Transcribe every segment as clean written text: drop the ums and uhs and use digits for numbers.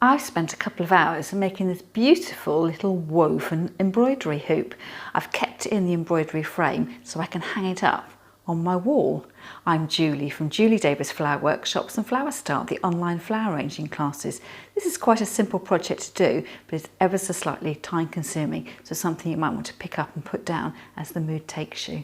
I've spent a couple of hours making this beautiful little woven embroidery hoop. I've kept it in the embroidery frame so I can hang it up on my wall. I'm Julie from Julie Davis Flower Workshops and Flower Start, the online flower arranging classes. This is quite a simple project to do, but it's ever so slightly time consuming, so something you might want to pick up and put down as the mood takes you.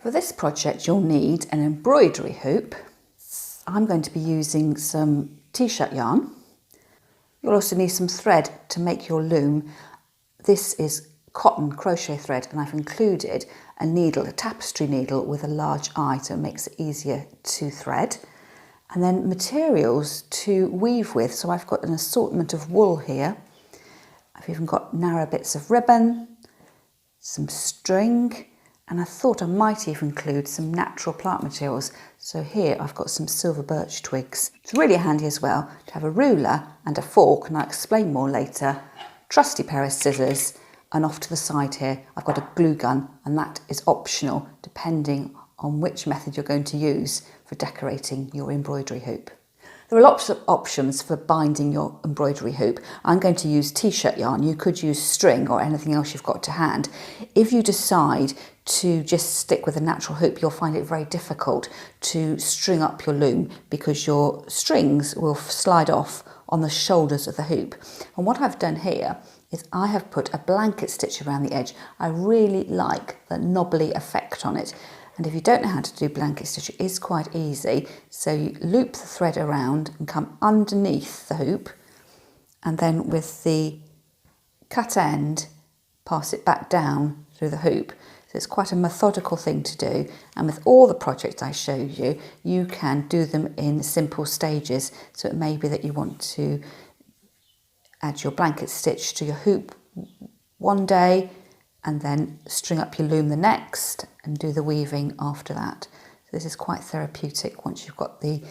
For this project you'll need an embroidery hoop. I'm going to be using some t-shirt yarn. You'll also need some thread to make your loom. This is cotton crochet thread, and I've included a needle, a tapestry needle with a large eye, so it makes it easier to thread. And then materials to weave with. So I've got an assortment of wool here. I've even got narrow bits of ribbon, some string, and I thought I might even include some natural plant materials. So here I've got some silver birch twigs. It's really handy as well to have a ruler and a fork, and I'll explain more later. Trusty pair of scissors, and off to the side here I've got a glue gun, and that is optional depending on which method you're going to use for decorating your embroidery hoop. There are lots of options for binding your embroidery hoop. I'm going to use t-shirt yarn. You could use string or anything else you've got to hand. If you decide to just stick with a natural hoop, you'll find it very difficult to string up your loom because your strings will slide off on the shoulders of the hoop. And what I've done here is I have put a blanket stitch around the edge. I really like the knobbly effect on it. And if you don't know how to do blanket stitch, it is quite easy. So you loop the thread around and come underneath the hoop, and then with the cut end, pass it back down through the hoop. So it's quite a methodical thing to do. And with all the projects I showed you, you can do them in simple stages. So it may be that you want to add your blanket stitch to your hoop one day, and then string up your loom the next and do the weaving after that. So this is quite therapeutic once you've got the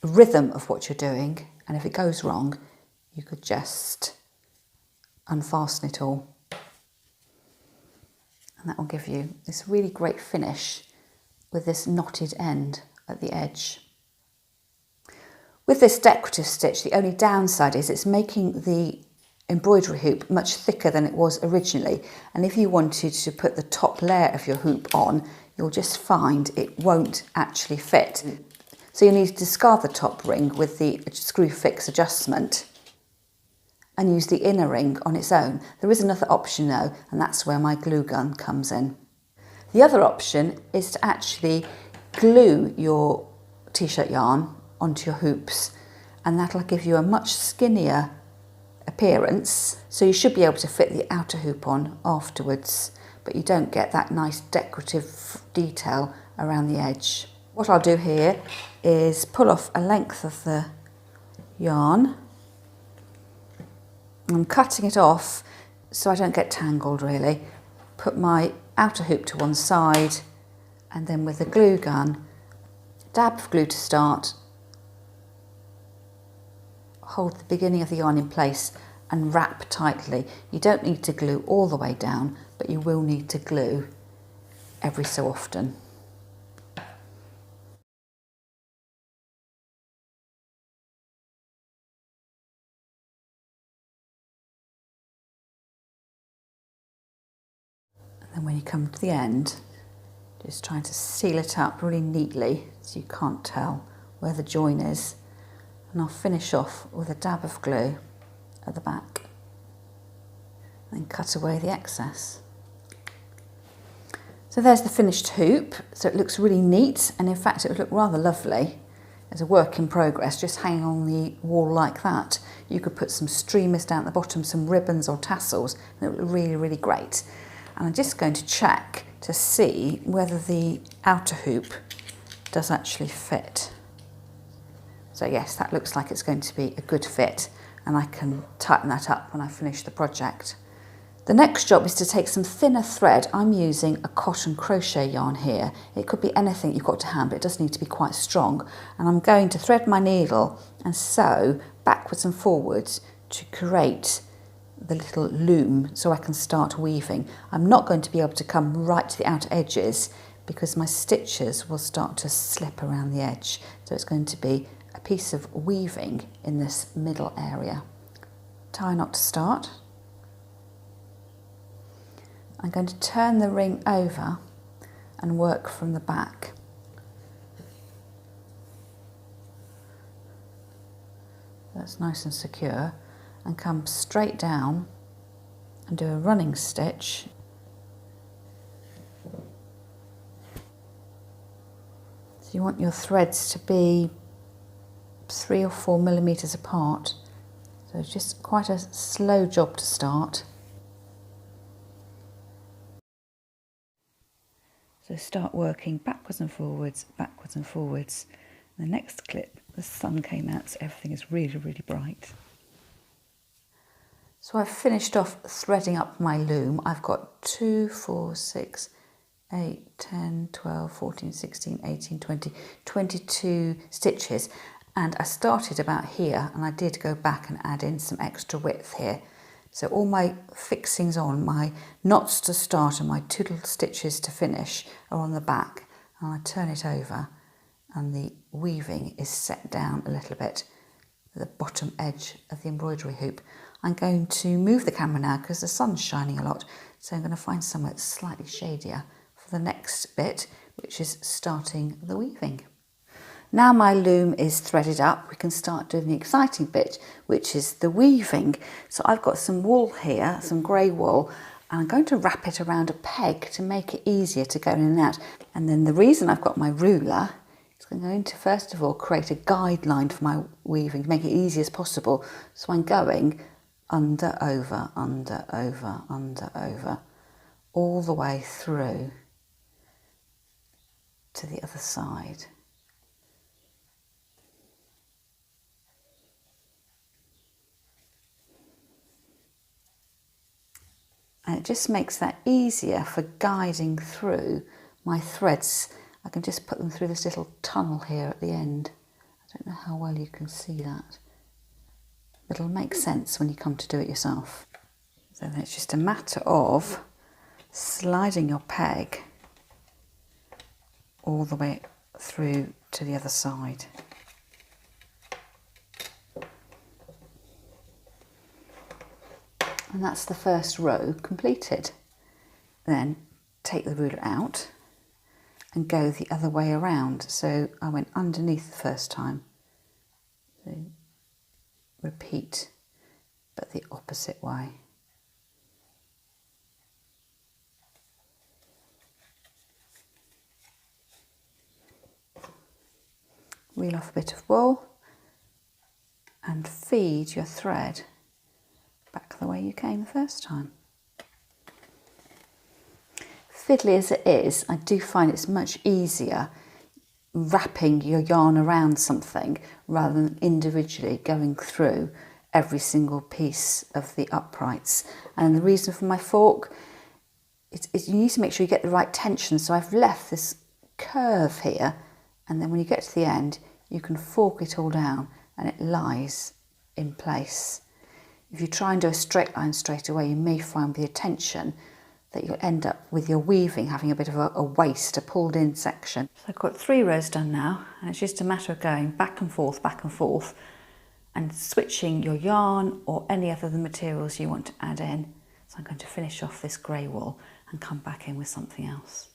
rhythm of what you're doing, and if it goes wrong, you could just unfasten it all. And that will give you this really great finish with this knotted end at the edge. With this decorative stitch, the only downside is it's making the embroidery hoop much thicker than it was originally, and if you wanted to put the top layer of your hoop on, you'll just find it won't actually fit. So you need to discard the top ring with the screw fix adjustment and use the inner ring on its own. There is another option though, and that's where my glue gun comes in. The other option is to actually glue your t-shirt yarn onto your hoops, and that'll give you a much skinnier appearance, so you should be able to fit the outer hoop on afterwards, but you don't get that nice decorative detail around the edge. What I'll do here is pull off a length of the yarn. I'm cutting it off so I don't get tangled really. Put my outer hoop to one side, and then with the glue gun, dab of glue to start, hold the beginning of the yarn in place and wrap tightly. You don't need to glue all the way down, but you will need to glue every so often. And then when you come to the end, just trying to seal it up really neatly so you can't tell where the join is. And I'll finish off with a dab of glue at the back, and then cut away the excess. So there's the finished hoop. So it looks really neat, and in fact it would look rather lovely as a work in progress, just hanging on the wall like that. You could put some streamers down at the bottom, some ribbons or tassels, and it would look really, really great. And I'm just going to check to see whether the outer hoop does actually fit. So yes, that looks like it's going to be a good fit, and I can tighten that up when I finish the project. The next job is to take some thinner thread. I'm using a cotton crochet yarn here. It could be anything you've got to hand, but it does need to be quite strong. And I'm going to thread my needle and sew backwards and forwards to create the little loom so I can start weaving. I'm not going to be able to come right to the outer edges because my stitches will start to slip around the edge. So it's going to be a piece of weaving in this middle area. Tie knot to start. I'm going to turn the ring over and work from the back. That's nice and secure, and come straight down and do a running stitch. So you want your threads to be 3 or 4 millimeters apart. So it's just quite a slow job to start. So start working backwards and forwards, backwards and forwards. The next clip, the sun came out, so everything is really, really bright. So I've finished off threading up my loom. I've got 2, 4, 6, 8, 10, 12, 14, 16, 18, 20, 22 stitches. And I started about here, and I did go back and add in some extra width here. So all my fixings on, my knots to start and my 2 little stitches to finish are on the back. And I turn it over and the weaving is set down a little bit at the bottom edge of the embroidery hoop. I'm going to move the camera now because the sun's shining a lot, so I'm going to find somewhere that's slightly shadier for the next bit, which is starting the weaving. Now my loom is threaded up, we can start doing the exciting bit, which is the weaving. So I've got some wool here, some grey wool, and I'm going to wrap it around a peg to make it easier to go in and out. And then the reason I've got my ruler is I'm going to first of all create a guideline for my weaving to make it easy as possible. So I'm going under, over, under, over, under, over, all the way through to the other side. And it just makes that easier for guiding through my threads. I can just put them through this little tunnel here at the end. I don't know how well you can see that. But it'll make sense when you come to do it yourself. So then it's just a matter of sliding your peg all the way through to the other side. And that's the first row completed. Then take the ruler out and go the other way around. So I went underneath the first time. So repeat, but the opposite way. Reel off a bit of wool and feed your thread back the way you came the first time. Fiddly as it is, I do find it's much easier wrapping your yarn around something rather than individually going through every single piece of the uprights. And the reason for my fork is you need to make sure you get the right tension. So I've left this curve here, and then when you get to the end, you can fork it all down and it lies in place. If you try and do a straight line straight away, you may find with your tension that you'll end up with your weaving having a bit of a waste, a pulled in section. So I've got 3 rows done now, and it's just a matter of going back and forth, and switching your yarn or any other of the materials you want to add in. So I'm going to finish off this grey wool and come back in with something else.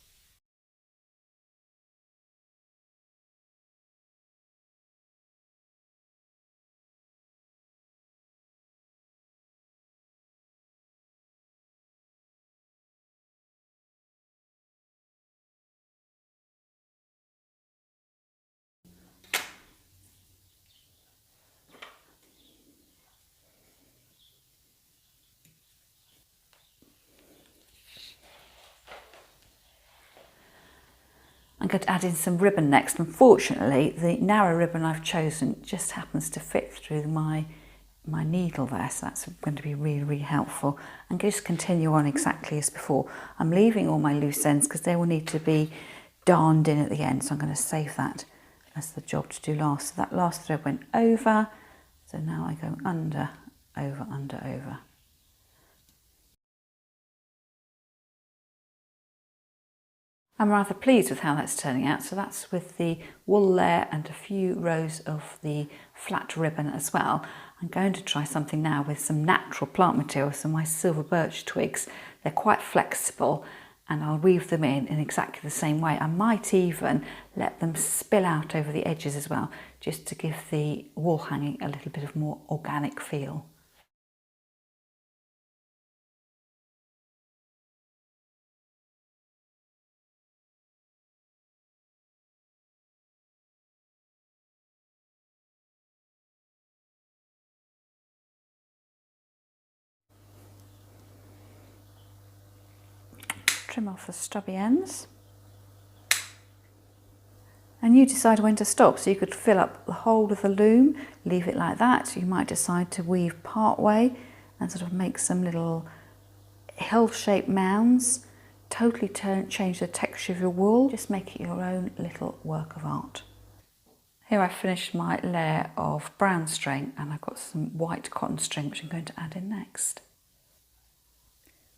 I'm going to add in some ribbon next. Unfortunately, the narrow ribbon I've chosen just happens to fit through my needle there, so that's going to be really, really helpful. And just continue on exactly as before. I'm leaving all my loose ends because they will need to be darned in at the end, so I'm going to save that as the job to do last. So that last thread went over, so now I go under, over, under, over. I'm rather pleased with how that's turning out. So that's with the wool layer and a few rows of the flat ribbon as well. I'm going to try something now with some natural plant material, so my silver birch twigs. They're quite flexible and I'll weave them in exactly the same way. I might even let them spill out over the edges as well, just to give the wall hanging a little bit of more organic feel. Trim off the stubby ends. And you decide when to stop, so you could fill up the whole of the loom, leave it like that. You might decide to weave part way and sort of make some little hill-shaped mounds, totally change the texture of your wool, just make it your own little work of art. Here I've finished my layer of brown string and I've got some white cotton string which I'm going to add in next.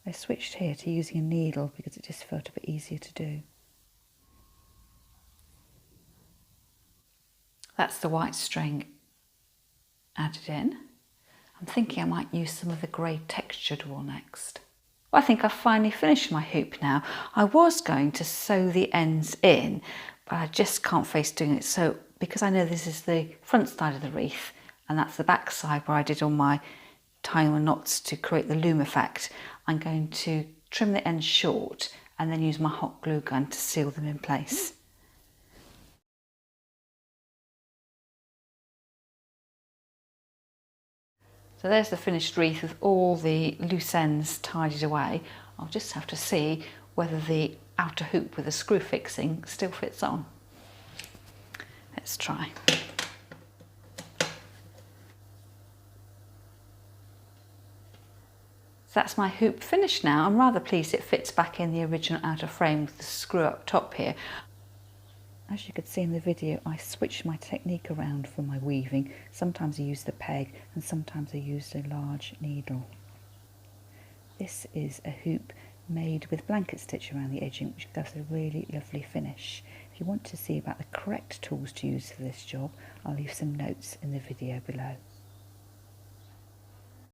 I switched here to using a needle because it just felt a bit easier to do. That's the white string added in. I'm thinking I might use some of the grey textured wool next. Well, I think I've finally finished my hoop now. I was going to sew the ends in, but I just can't face doing it. So because I know this is the front side of the wreath and that's the back side where I did all my tying the knots to create the loom effect, I'm going to trim the ends short and then use my hot glue gun to seal them in place. So there's the finished wreath with all the loose ends tidied away. I'll just have to see whether the outer hoop with the screw fixing still fits on. Let's try. So that's my hoop finished now. I'm rather pleased it fits back in the original outer frame with the screw up top here. As you could see in the video, I switched my technique around for my weaving. Sometimes I use the peg and sometimes I use a large needle. This is a hoop made with blanket stitch around the edging, which gives a really lovely finish. If you want to see about the correct tools to use for this job, I'll leave some notes in the video below.